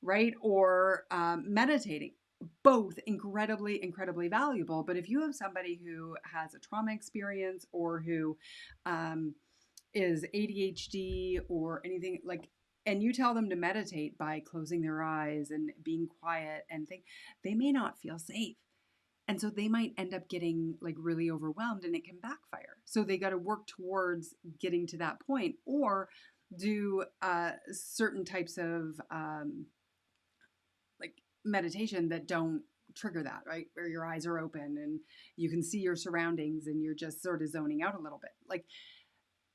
right? Or meditating, both incredibly, incredibly valuable. But if you have somebody who has a trauma experience, or who is ADHD or anything, like, and you tell them to meditate by closing their eyes and being quiet and think, they may not feel safe. And so they might end up getting like really overwhelmed, and it can backfire. So they got to work towards getting to that point, or do certain types of like meditation that don't trigger that, right? Where your eyes are open and you can see your surroundings and you're just sort of zoning out a little bit. Like,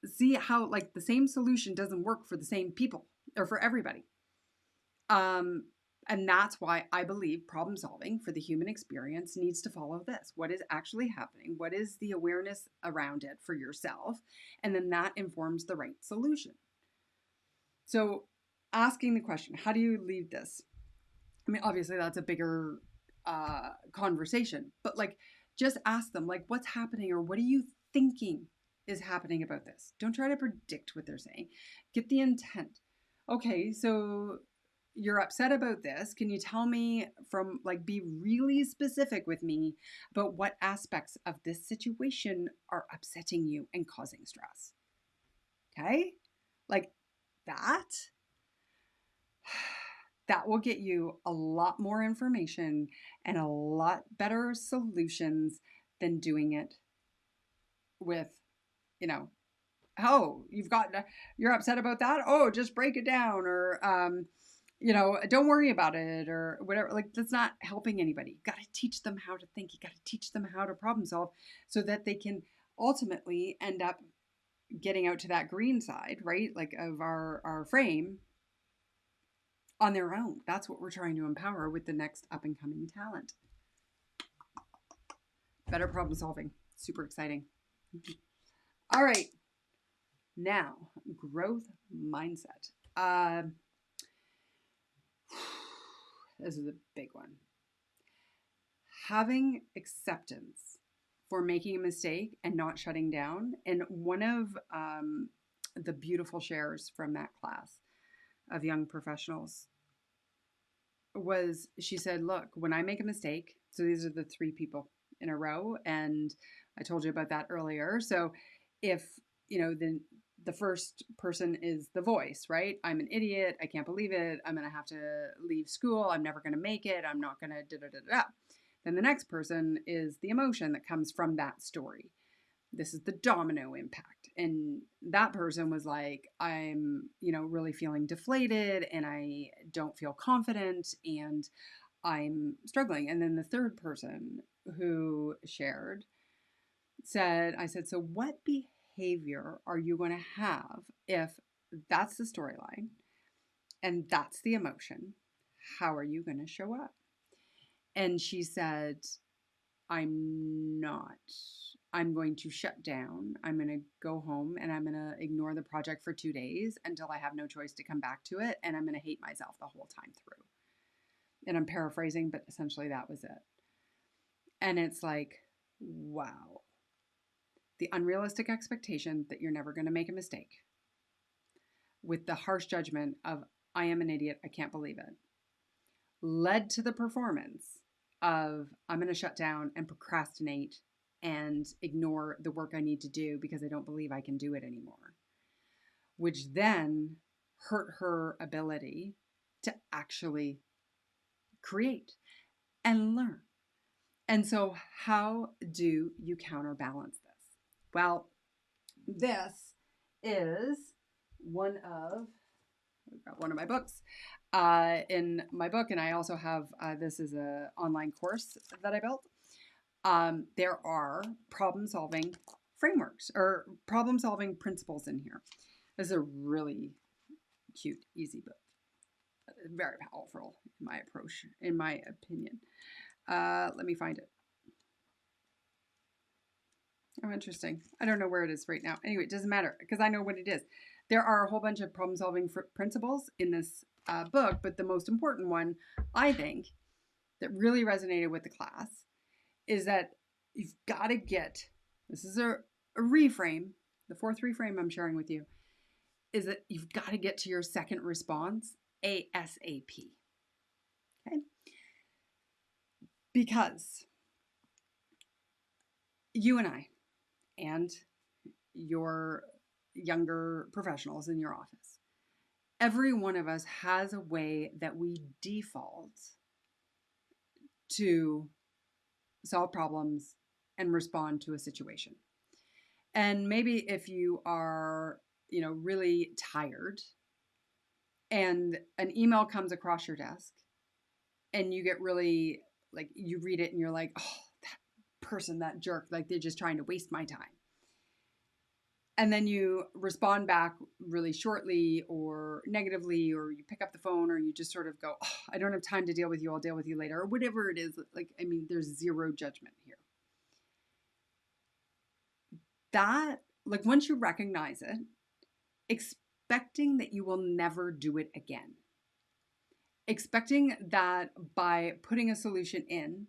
see how like the same solution doesn't work for the same people or for everybody. And that's why I believe problem solving for the human experience needs to follow this. What is actually happening? What is the awareness around it for yourself? And then that informs the right solution. So asking the question, how do you leave this? I mean, obviously that's a bigger conversation, but like just ask them, like, what's happening or what are you thinking is happening about this? Don't try to predict what they're saying. Get the intent. Okay, so you're upset about this. Can you tell me from, like, be really specific with me about what aspects of this situation are upsetting you and causing stress? Okay? Like that that will get you a lot more information and a lot better solutions than doing it with, you know, oh, you're upset about that. Oh, just break it down, or, don't worry about it, or whatever. Like, that's not helping anybody. You got to teach them how to think. You got to teach them how to problem solve so that they can ultimately end up getting out to that green side, right? Like, of our frame on their own. That's what we're trying to empower with the next up and coming talent. Better problem solving. Super exciting. All right. Now, growth mindset. This is a big one. Having acceptance for making a mistake and not shutting down. And one of the beautiful shares from that class of young professionals was, she said, look, when I make a mistake, so these are the 3 people in a row, and I told you about that earlier. So if, the first person is the voice, right? I'm an idiot. I can't believe it. I'm going to have to leave school. I'm never going to make it. I'm not going to da da da da. Then the next person is the emotion that comes from that story. This is the domino impact. And that person was like, I'm, really feeling deflated and I don't feel confident and I'm struggling. And then the third person who shared I said, so what behavior are you going to have if that's the storyline and that's the emotion? How are you going to show up? And she said, I'm going to shut down. I'm going to go home and I'm going to ignore the project for 2 days until I have no choice to come back to it. And I'm going to hate myself the whole time through. And I'm paraphrasing, but essentially that was it. And it's like, wow. The unrealistic expectation that you're never going to make a mistake with the harsh judgment of, I am an idiot, I can't believe it, led to the performance of, I'm going to shut down and procrastinate and ignore the work I need to do because I don't believe I can do it anymore, which then hurt her ability to actually create and learn. And so how do you counterbalance this? Well, this is I've got one of my books in my book, and I also have, this is an online course that I built. There are problem-solving frameworks or problem-solving principles in here. This is a really cute, easy book. Very powerful in my approach, in my opinion. Let me find it. Oh, interesting. I don't know where it is right now. Anyway, it doesn't matter because I know what it is. There are a whole bunch of problem-solving principles in this book, but the most important one, I think, that really resonated with the class is that you've got to get, this is a reframe, the 4th reframe I'm sharing with you, is that you've got to get to your second response ASAP. Okay? Because you and I and your younger professionals in your office, every one of us has a way that we default to solve problems and respond to a situation. And maybe if you are, really tired and an email comes across your desk and you get really, like, you read it and you're like, oh, that person, that jerk, like they're just trying to waste my time. And then you respond back really shortly or negatively, or you pick up the phone, or you just sort of go, oh, I don't have time to deal with you. I'll deal with you later, or whatever it is. Like, I mean, there's zero judgment here. That, like, once you recognize it, expecting that you will never do it again. Expecting that by putting a solution in,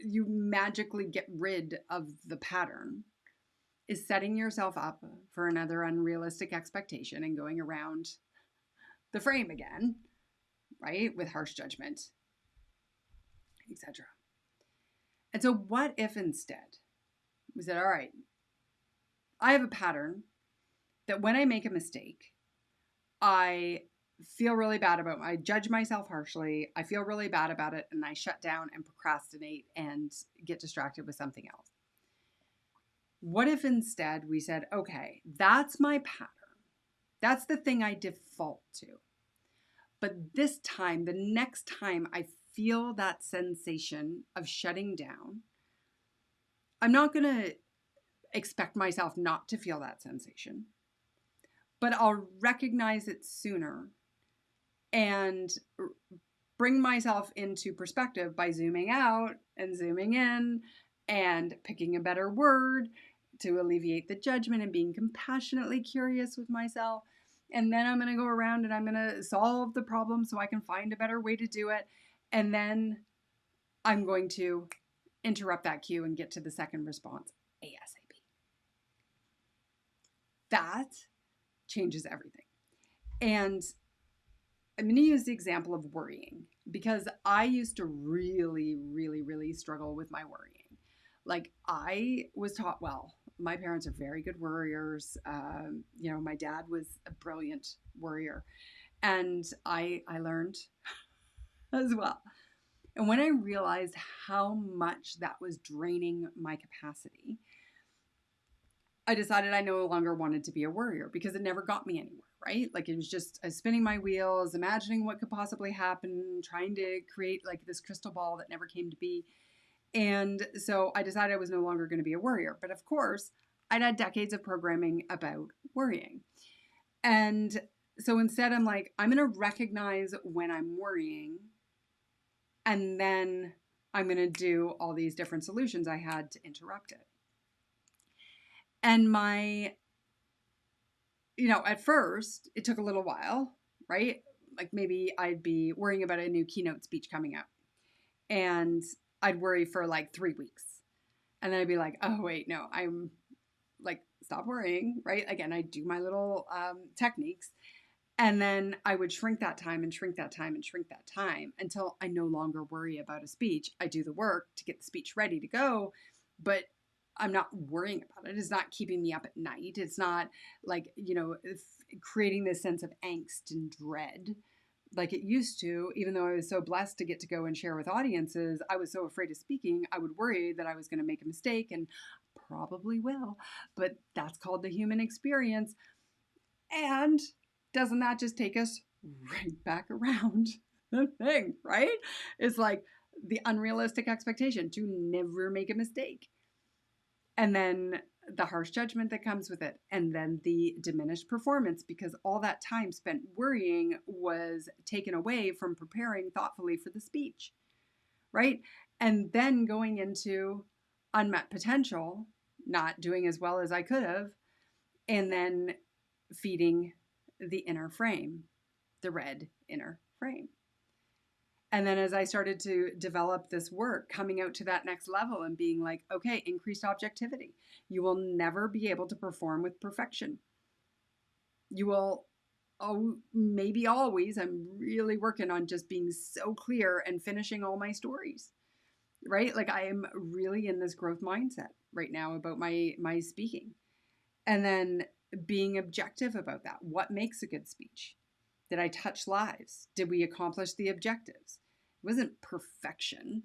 you magically get rid of the pattern is setting yourself up for another unrealistic expectation and going around the frame again, right? With harsh judgment, etc. And so what if instead we said, all right, I have a pattern that when I make a mistake, I feel really bad about it. I judge myself harshly. I feel really bad about it. And I shut down and procrastinate and get distracted with something else. What if instead we said, okay, that's my pattern. That's the thing I default to. But this time, the next time I feel that sensation of shutting down, I'm not going to expect myself not to feel that sensation, but I'll recognize it sooner and bring myself into perspective by zooming out and zooming in and picking a better word to alleviate the judgment and being compassionately curious with myself. And then I'm going to go around and I'm going to solve the problem so I can find a better way to do it. And then I'm going to interrupt that cue and get to the second response ASAP. That changes everything. And I'm going to use the example of worrying because I used to really, really, really struggle with my worrying. Like I was taught, well, my parents are very good worriers. My dad was a brilliant worrier and I learned as well. And when I realized how much that was draining my capacity, I decided I no longer wanted to be a worrier because it never got me anywhere, right? Like it was just spinning my wheels, imagining what could possibly happen, trying to create like this crystal ball that never came to be. And so I decided I was no longer going to be a worrier. But of course, I'd had decades of programming about worrying. And so instead, I'm like, I'm going to recognize when I'm worrying. And then I'm going to do all these different solutions I had to interrupt it. And at first, it took a little while, right? Like maybe I'd be worrying about a new keynote speech coming up. And I'd worry for like 3 weeks. And then I'd be like, oh, wait, no, I'm like, stop worrying, right? Again, I do my little techniques. And then I would shrink that time and shrink that time and shrink that time until I no longer worry about a speech. I do the work to get the speech ready to go, but I'm not worrying about it. It's not keeping me up at night. It's not like, creating this sense of angst and dread like it used to. Even though I was so blessed to get to go and share with audiences, I was so afraid of speaking. I would worry that I was going to make a mistake and probably will, but that's called the human experience. And doesn't that just take us right back around the thing, right? It's like the unrealistic expectation to never make a mistake. And then the harsh judgment that comes with it. And then the diminished performance because all that time spent worrying was taken away from preparing thoughtfully for the speech, right? And then going into unmet potential, not doing as well as I could have, and then feeding the inner frame, the red inner frame. And then as I started to develop this work, coming out to that next level and being like, okay, increased objectivity. You will never be able to perform with perfection. You will, maybe always, I'm really working on just being so clear and finishing all my stories, right? Like I am really in this growth mindset right now about my speaking. And then being objective about that. What makes a good speech? Did I touch lives? Did we accomplish the objectives? It wasn't perfection,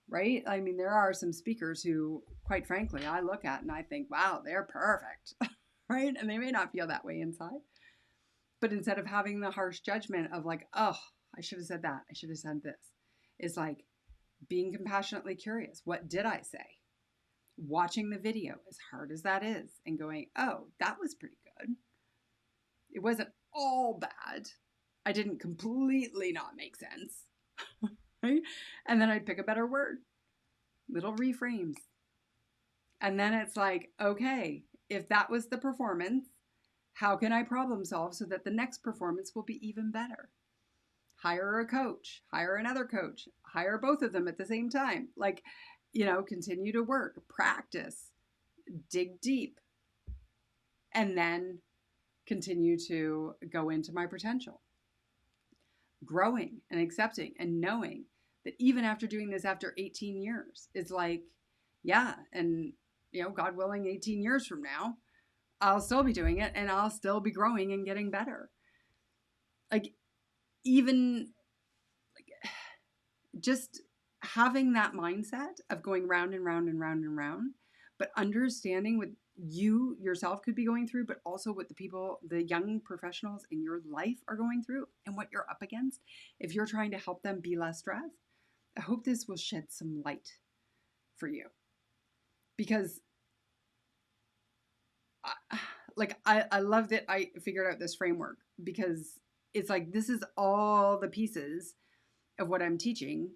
right? I mean, there are some speakers who, quite frankly, I look at and I think, wow, they're perfect, right? And they may not feel that way inside. But instead of having the harsh judgment of like, oh, I should have said that, I should have said this, it's like being compassionately curious. What did I say? Watching the video, as hard as that is, and going, oh, that was pretty good. It wasn't all bad. I didn't completely not make sense, right? And then I'd pick a better word, little reframes. And then it's like, okay, if that was the performance How can I problem solve so that the next performance will be even better? Hire a coach, hire another coach, hire both of them at the same time. Like, continue to work, practice, dig deep, and then continue to go into my potential. Growing and accepting and knowing that even after doing this after 18 years, it's like, yeah, and God willing, 18 years from now, I'll still be doing it and I'll still be growing and getting better. Like, even like just having that mindset of going round and round and round and round, but understanding what you yourself could be going through, but also what the young professionals in your life are going through and what you're up against. If you're trying to help them be less stressed, I hope this will shed some light for you, because I love that I figured out this framework, because it's like, this is all the pieces of what I'm teaching.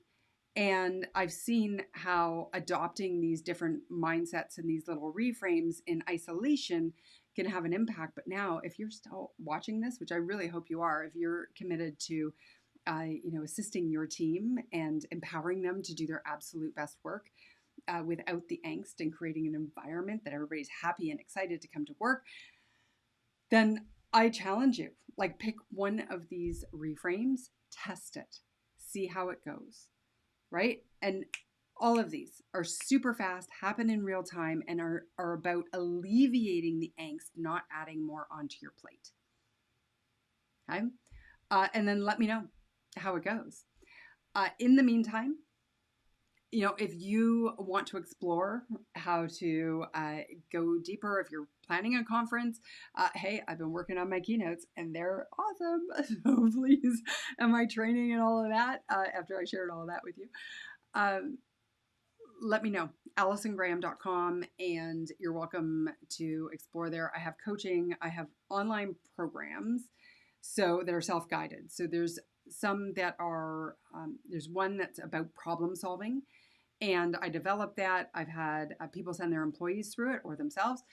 And I've seen how adopting these different mindsets and these little reframes in isolation can have an impact. But now, if you're still watching this, which I really hope you are, if you're committed to, assisting your team and empowering them to do their absolute best work without the angst, and creating an environment that everybody's happy and excited to come to work, then I challenge you, like, pick one of these reframes, test it, see how it goes. Right? And all of these are super fast, happen in real time, and are about alleviating the angst, not adding more onto your plate. Okay? And then let me know how it goes. In the meantime, if you want to explore how to go deeper, if you're planning a conference, hey, I've been working on my keynotes and they're awesome. So please, and my training and all of that, after I shared all of that with you, let me know. AllisonGraham.com, and you're welcome to explore there. I have coaching, I have online programs, so that are self-guided. So there's some that are, there's one that's about problem solving, and I developed that. I've had people send their employees through it or themselves.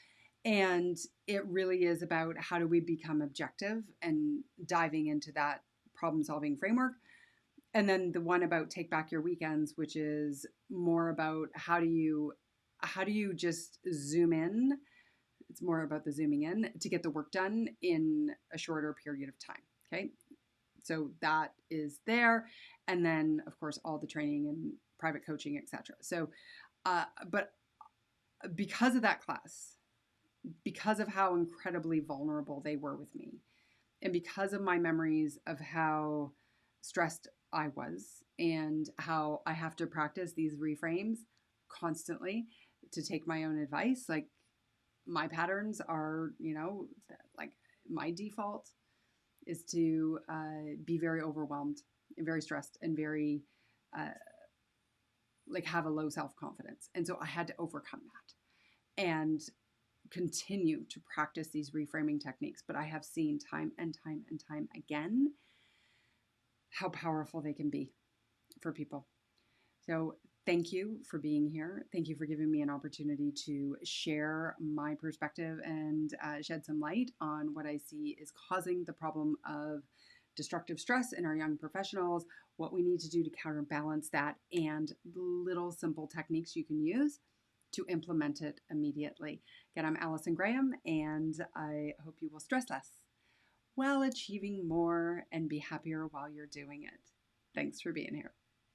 And it really is about how do we become objective and diving into that problem solving framework. And then the one about take back your weekends, which is more about how do you just zoom in. It's more about the zooming in to get the work done in a shorter period of time. Okay. So that is there. And then of course, all the training and private coaching, etc. So, but because of that class, because of how incredibly vulnerable they were with me, and because of my memories of how stressed I was and how I have to practice these reframes constantly to take my own advice, like my patterns are, like my default is to be very overwhelmed and very stressed and very have a low self-confidence. And so I had to overcome that and continue to practice these reframing techniques. But I have seen time and time and time again how powerful they can be for people. So thank you for being here. Thank you for giving me an opportunity to share my perspective and shed some light on what I see is causing the problem of destructive stress in our young professionals, what we need to do to counterbalance that, and little simple techniques you can use to implement it immediately. Again, I'm Allison Graham, and I hope you will stress less while achieving more and be happier while you're doing it. Thanks for being here.